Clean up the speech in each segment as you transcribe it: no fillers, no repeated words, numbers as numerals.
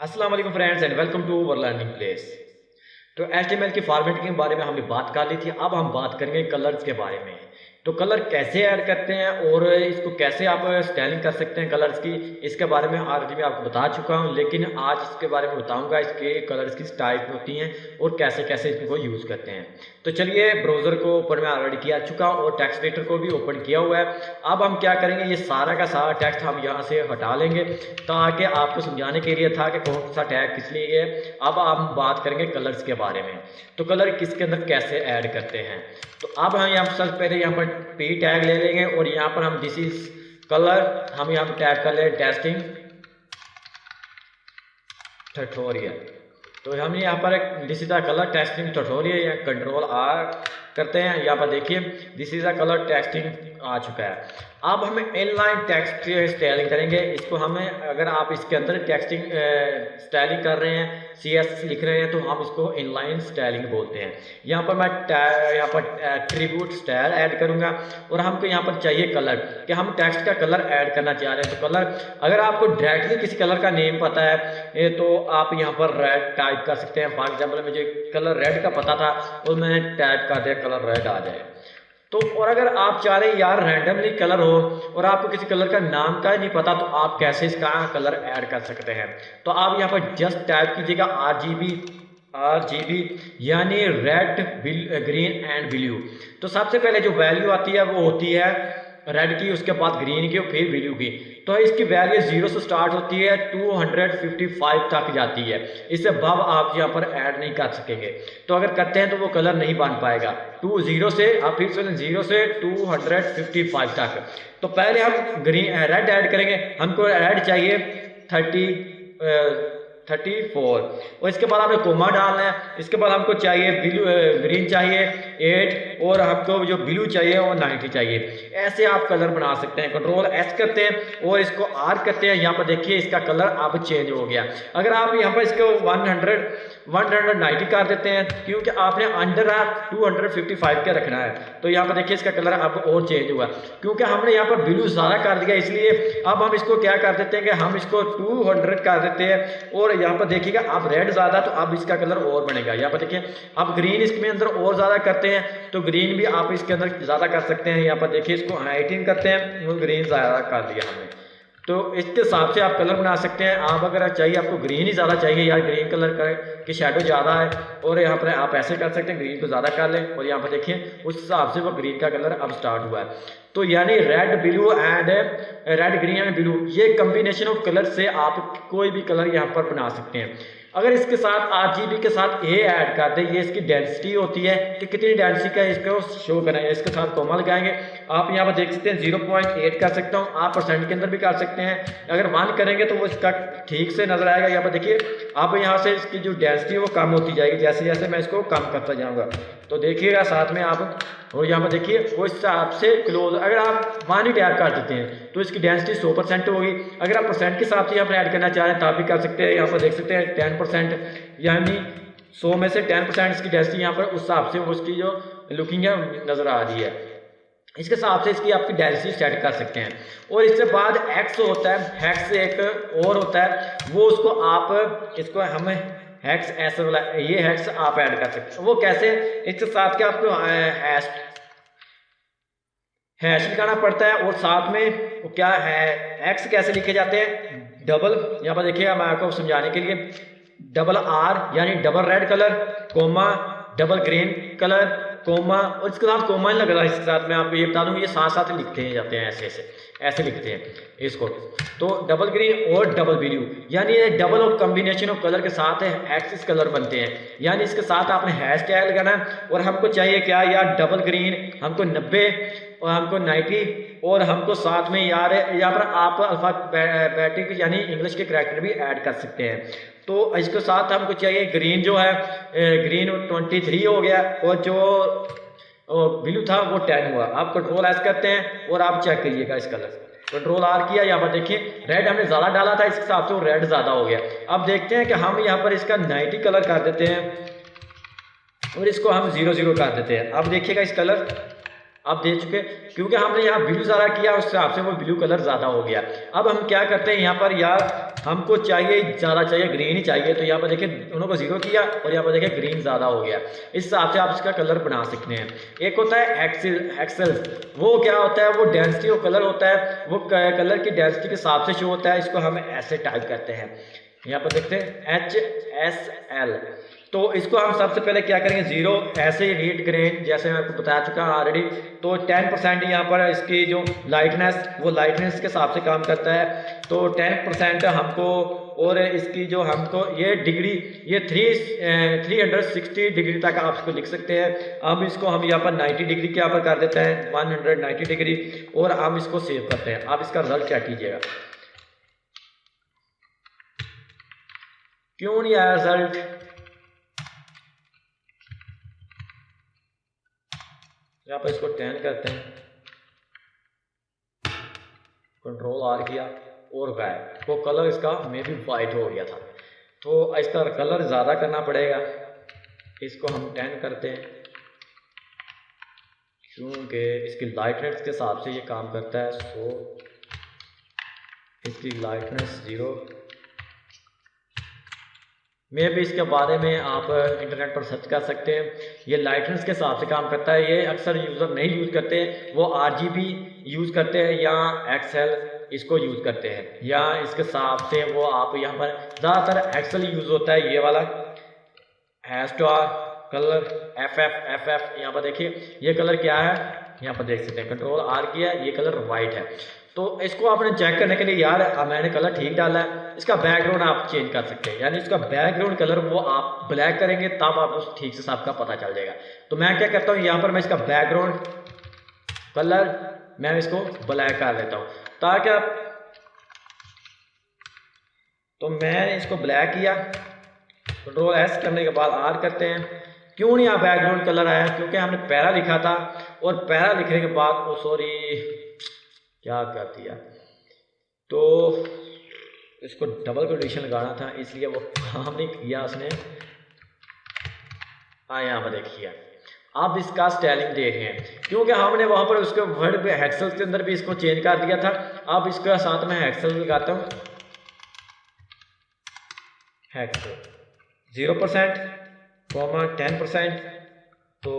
अस्सलाम वालेकुम friends and welcome to our learning place. तो HTML की फॉर्मेटिंग के बारे में हमने बात कर ली थी। अब हम बात करेंगे कलर्स के बारे में। तो कलर कैसे ऐड करते हैं और इसको कैसे आप स्टाइलिंग कर सकते हैं कलर्स की, इसके बारे में ऑलरेडी मैं आपको बता चुका हूं, लेकिन आज इसके बारे में बताऊंगा इसके कलर्स की टाइप होती हैं और कैसे कैसे इसको यूज़ करते हैं। तो चलिए, ब्राउज़र को ओपन मैं ऑलरेडी किया चुका हूँ और टेक्स्ट एडिटर को भी ओपन किया हुआ है। अब हम क्या करेंगे, ये सारा का सारा टेक्स्ट हम यहाँ से हटा लेंगे ताकि आपको समझाने के लिए था कि कौन सा टैग किस लिए है। अब हम बात करेंगे कलर्स के बारे में। तो कलर किसके अंदर कैसे ऐड करते हैं। तो अब हम यहाँ सबसे पहले यहाँ पर P टैग ले लेंगे और यहाँ पर हम दिस इज कलर हम यहाँ पर टैग कर लें टेस्टिंग ट्यूटोरियल। तो हम यहाँ पर this is the colour testing tutorial या कंट्रोल R करते हैं। यहाँ पर देखिए this is the colour testing आ चुका है। अब हम इनलाइन टेक्स्ट स्टाइलिंग करेंगे। इसको हमें, अगर आप इसके अंदर टेक्स्टिंग स्टाइलिंग कर रहे हैं, CSS लिख रहे हैं, तो हम इसको इनलाइन स्टाइलिंग बोलते हैं। यहाँ पर मैं यहाँ पर ट्रिब्यूट स्टाइल ऐड करूँगा और हमको यहाँ पर चाहिए कलर, कि हम टेक्स्ट का कलर ऐड करना चाह रहे हैं। तो कलर, अगर आपको डायरेक्टली किसी कलर का नेम पता है तो आप यहाँ पर रेड टाइप कर सकते हैं। फॉर एग्जाम्पल मुझे कलर रेड का पता था और मैंने टाइप कर दिया कलर रेड आ जाए। तो और अगर आप चाह रहे हैं यार रैंडमली कलर हो और आपको किसी कलर का नाम का नहीं पता, तो आप कैसे इसका कलर ऐड कर सकते हैं। तो आप यहाँ पर जस्ट टाइप कीजिएगा RGB यानी रेड ग्रीन एंड ब्लू। तो सबसे पहले जो वैल्यू आती है वो होती है रेड की, उसके बाद ग्रीन की और फिर ब्लू की। तो इसकी वैल्यू 0 से स्टार्ट होती है 255 तक जाती है। इससे अब आप यहाँ पर ऐड नहीं कर सकेंगे। तो अगर करते हैं तो वो कलर नहीं बन पाएगा। 0 से आप फिर से 0 से 255 तक। तो पहले हम रेड ऐड करेंगे। हमको रेड चाहिए 34 और इसके बाद आपने कोमा डालना है। इसके बाद हमको चाहिए ब्लू ग्रीन चाहिए 8 और हमको जो ब्लू चाहिए वो 90 चाहिए। ऐसे आप कलर बना सकते हैं। कंट्रोल S करते हैं और इसको R करते हैं। यहाँ पर देखिए इसका कलर अब चेंज हो गया। अगर आप यहाँ पर इसको 190 कर देते हैं, क्योंकि आपने अंडर 255 के रखना है, तो यहाँ पर देखिए इसका कलर अब और चेंज हुआ, क्योंकि हमने यहाँ पर ब्लू ज़्यादा कर दिया। इसलिए अब हम इसको क्या कर देते हैं कि हम इसको 200 कर देते हैं और यहाँ पर देखिएगा अब रेड ज़्यादा, तो अब इसका कलर और बनेगा। यहाँ पर देखिए अब ग्रीन इसमें अंदर और ज़्यादा करते हैं तो ग्रीन भी आप इसके अंदर ज़्यादा कर सकते हैं। यहाँ पर देखिए इसको 18 करते हैं और ग्रीन ज़्यादा कर दिया हमने। तो इसके हिसाब से आप कलर बना सकते हैं। आप अगर चाहिए आपको ग्रीन ही ज़्यादा चाहिए, या ग्रीन कलर की शेडो ज़्यादा है, और यहाँ पर आप ऐसे कर सकते हैं ग्रीन को ज़्यादा कर लें और यहाँ पर देखिए उस हिसाब से वो ग्रीन का कलर अब स्टार्ट हुआ है। तो यानी red blue and red green and blue, ये कम्बिनेशन ऑफ कलर से आप कोई भी कलर यहाँ पर बना सकते हैं। अगर इसके साथ RGB के साथ A ऐड कर दें, ये इसकी डेंसिटी होती है कि कितनी डेंसिटी का इसको शो करें। इसके साथ कोमा लगाएंगे। आप यहाँ पर देख सकते हैं 0.8 कर सकता हूँ, आप % के अंदर भी कर सकते हैं। अगर 1 करेंगे तो वो इसका ठीक से नजर आएगा। यहाँ पर देखिए आप यहाँ से इसकी जो डेंसिटी है वो कम होती जाएगी जैसे जैसे मैं इसको कम करता जाऊँगा। तो देखिएगा साथ में आप, और यहाँ पर देखिए वो इस हिसाब से क्लोज, अगर आप 1 ही टैप कर देते हैं तो इसकी डेंसिटी 100% होगी। अगर आप % के हिसाब से यहाँ पर ऐड करना चाह रहे हैं तब भी कर सकते हैं। यहाँ पर देख सकते हैं 10%, यानी 100 में से 10% इसकी डेंसिटी यहाँ पर उस हिसाब से उसकी जो लुकिंग है नज़र आ रही है। इसके हिसाब से इसकी आपकी डेंसिटी सेट कर सकते हैं। और इसके बाद X होता है, हेक्स एक और होता है, वो उसको आप इसको हमें हेक्स ऐसे वाला, ये हेक्स आप ऐड कर सकते हैं। वो कैसे, इसके साथ क्या आपको हैश लिखाना पड़ता है और साथ में वो क्या है एक्स कैसे लिखे जाते हैं, डबल, यहाँ पर देखिएगा मैं आपको समझाने के लिए, डबल R यानी double red colour, comma double green colour, comma, और इसके साथ कोमा ही लग रहा है। इसके साथ मैं आपको ये बता दूं, ये साथ साथ लिखते हैं जाते हैं, ऐसे लिखते हैं इसको। तो डबल ग्रीन और डबल ब्लू, यानी ये double of combination of colour के साथ एक्सिस कलर बनते हैं। यानी इसके साथ आपने हैश टैग लगाना है। और हमको चाहिए क्या यार, डबल ग्रीन हमको 90 और हमको 90 और हमको साथ में यार यहाँ पर आप अल्फाबेटिक यानी इंग्लिश के करैक्टर भी ऐड कर सकते हैं। तो इसके साथ हमको चाहिए ग्रीन, जो है ग्रीन 23 हो गया और जो ब्लू था वो 10 हुआ। आप कंट्रोल S करते हैं और आप चेक करिएगा इस कलर, कंट्रोल R किया, यहाँ पर देखिए रेड हमने ज़्यादा डाला था, इसके हिसाब से वो रेड ज़्यादा हो गया। अब देखते हैं कि हम यहाँ पर इसका 90 कलर कर देते हैं और इसको हम 00 कर देते हैं। अब देखिएगा इस कलर अब दे चुके, क्योंकि हमने यहाँ ब्लू ज़्यादा किया उस हिसाब से वो ब्लू कलर ज़्यादा हो गया। अब हम क्या करते हैं यहाँ पर, यार हमको चाहिए ज़्यादा चाहिए, ग्रीन ही चाहिए, तो यहाँ पर देखिए दोनों को 0 किया और यहाँ पर देखिए ग्रीन ज़्यादा हो गया। इस हिसाब से आप इसका कलर बना सकते हैं। एक होता है एक्सेल, वो क्या होता है, वो डेंसिटी और कलर होता है, वो कलर की डेंसिटी के हिसाब से शो होता है। इसको हम ऐसे टाइप करते हैं, यहाँ पर देखते हैं HSL। तो इसको हम सबसे पहले क्या करेंगे, 0 ऐसे ही रीड करें जैसे मैं आपको बता चुका हूँ ऑलरेडी। तो 10% यहाँ पर इसकी जो लाइटनेस, वो लाइटनेस के हिसाब से काम करता है। तो 10% हमको, और इसकी जो हमको ये डिग्री, ये 360 डिग्री तक आप इसको लिख सकते हैं। अब इसको हम यहाँ पर 90 डिग्री के यहाँ पर कर देते हैं, 190 डिग्री, और हम इसको सेव करते हैं। आप इसका रिजल्ट क्या कीजिएगा, क्यों नहीं आया रिजल्ट, यहाँ पर इसको 10 करते हैं, कंट्रोल R किया और गायब, वो कलर इसका मे बी वाइट हो गया था। तो इसका कलर ज़्यादा करना पड़ेगा, इसको हम 10 करते हैं, क्योंकि इसकी लाइटनेस के हिसाब से ये काम करता है। सो इसकी लाइटनेस 0, मैं भी इसके बारे में आप इंटरनेट पर सर्च कर सकते हैं। ये लाइटनेस के हिसाब से काम करता है। ये अक्सर यूज़र नहीं यूज़ करते, वो RGB यूज़ करते हैं या XL इसको यूज़ करते हैं, या इसके हिसाब से वो आप यहाँ पर ज़्यादातर XL यूज़ होता है। ये वाला हैस्टार कलर FF यहाँ पर देखिए ये कलर क्या है, यहाँ पर देख सकते हैं, कंट्रोल R किया, ये कलर वाइट है। तो इसको आपने चेक करने के लिए, यार मैंने कलर ठीक डाला है, इसका बैकग्राउंड आप चेंज कर सकते हैं, यानी इसका बैकग्राउंड कलर वो आप ब्लैक करेंगे तब आपको ठीक से सबका पता चल जाएगा। तो मैं क्या करता हूँ, यहाँ पर मैं इसका बैकग्राउंड कलर मैं इसको ब्लैक कर देता हूँ ताकि आप, तो मैं इसको ब्लैक किया, कंट्रोल S करने के बाद R करते हैं। क्यों नहीं यहाँ बैकग्राउंड कलर आया, क्योंकि हमने पैरा लिखा था और पैरा लिखने के बाद ओ सॉरी क्या कर दिया, तो इसको डबल कोटेशन लगाना था, इसलिए वो काम नहीं किया उसने। हाँ यहाँ पर देखिए आप इसका स्टाइलिंग देख रहे हैं, क्योंकि हमने वहाँ पर उसके वर्ड पे हेक्सल के अंदर भी इसको चेंज कर दिया था। अब इसके साथ में हेक्सल लगाता हूँ, हेक्सल 0%, 10%, तो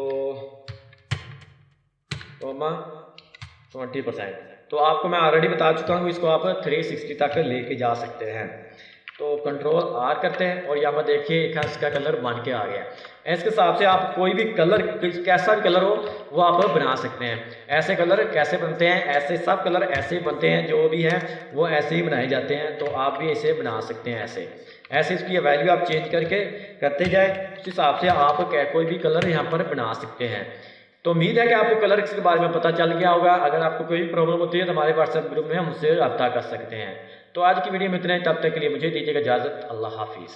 20%। तो आपको मैं ऑलरेडी बता चुका हूँ, इसको आप 360 तक लेके जा सकते हैं। तो कंट्रोल R करते हैं और यहाँ पर देखिए इसका कलर बन के आ गया। इसके हिसाब से आप कोई भी कलर, कैसा भी कलर हो वो आप बना सकते हैं। ऐसे कलर कैसे बनते हैं, ऐसे सब कलर ऐसे बनते हैं, जो भी हैं वो ऐसे ही बनाए जाते हैं। तो आप भी इसे बना सकते हैं ऐसे इसकी वैल्यू आप चेंज करके करते जाए, उस हिसाब से आप कोई भी कलर यहाँ पर बना सकते हैं। तो उम्मीद है कि आपको कलर के बारे में पता चल गया होगा। अगर आपको कोई प्रॉब्लम होती है तो हमारे व्हाट्सएप ग्रुप में हम उससे रब्ता कर सकते हैं। तो आज की वीडियो में इतना ही, तब तक के लिए मुझे दीजिएगा इजाज़त। अल्लाह हाफिज़।